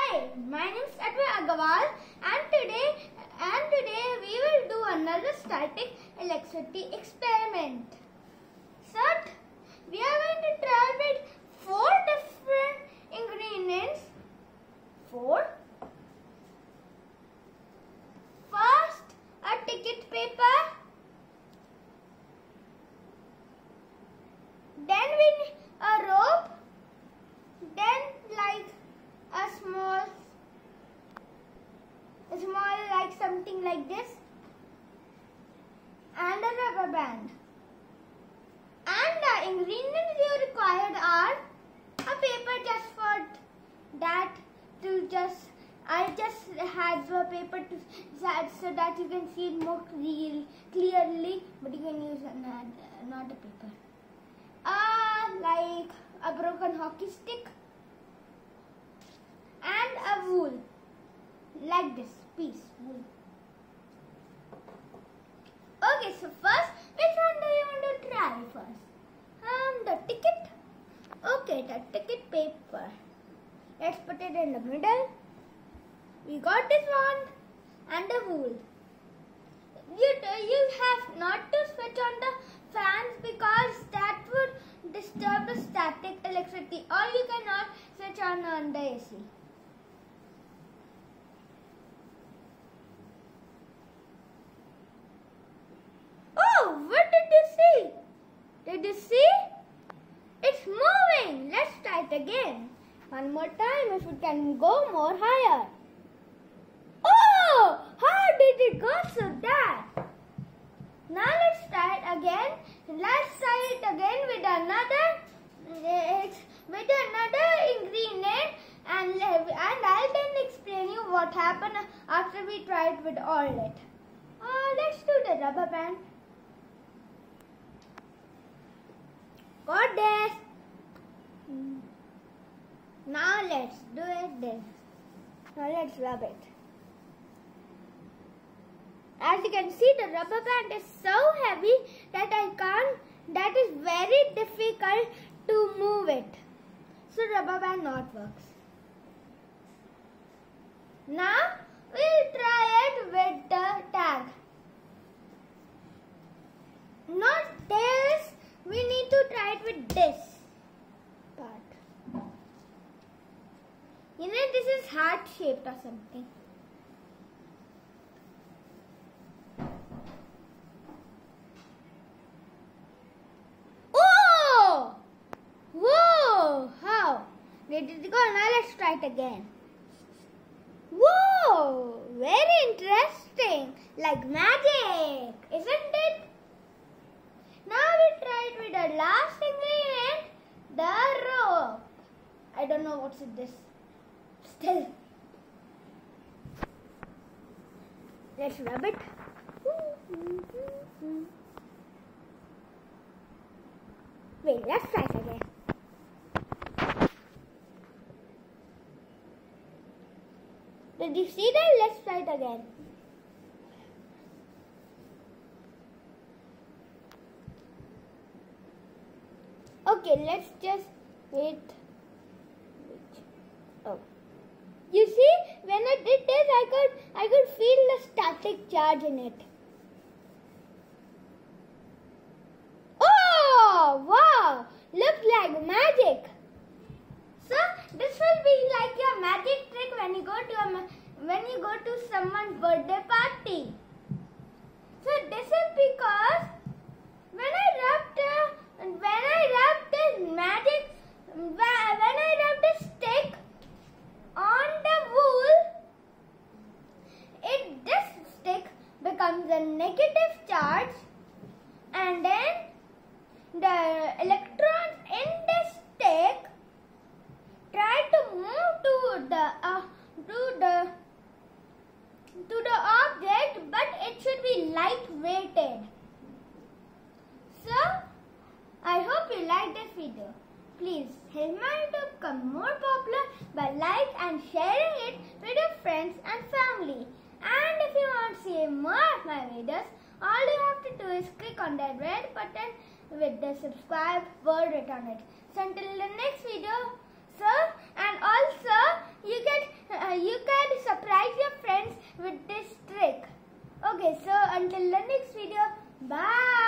Hi, my name is Advait Agarwal and today we will do another static electricity experiment. So we are going to try with 4 different ingredients. 4. First, a ticket paper. Then we need a rope. Then like a small like something like this, and a rubber band. And the ingredients you required are a paper just for that I just had the paper so that you can see it more clearly, but you can use not a paper. Like a broken hockey stick and a wool, like this piece wool. Okay, so first, which one do you want to try first? The ticket. Okay, the ticket paper. Let's put it in the middle. We got this one and the wool. You have not to switch on the fans because that would disturb the static electricity, or you cannot switch on the AC. Oh, what did you see? Did you see? It's moving. Let's try it again. One more time if it can go more higher. Oh, how did it go so that? Now let's try it again. Let's try it again with another ingredient, and I'll then explain you what happened after we tried with all it. Let's do the rubber band. Got this. Now let's do it this. Now let's rub it. As you can see, the rubber band is so heavy that is very difficult to move it. So rubber band not works. Now we'll try it with the tag. Not this, we need to try it with this part. You know, this is heart shaped or something. Did it go? Now let's try it again. Whoa! Very interesting. Like magic, isn't it? Now we try it with the last ingredient, the rope. I don't know what's in this. Still. Let's rub it. Wait, let's try it again. Did you see that? Let's try it again. Okay, let's just wait. Oh, you see, when I did this, I could feel the static charge in it. Oh, wow! Looks like magic. So this will be like your magic trick when you go to someone's birthday party. So this is because when I rubbed the stick on the wool, this stick becomes a negative charge, and then the electrons in this stick try to move to the object, but it should be light-weighted. So, I hope you like this video. Please help my YouTube become more popular by like and sharing it with your friends and family. And if you want to see more of my videos, all you have to do is click on that red button with the subscribe word written on it. So until the next video, sir, and also you get until the next video. Bye.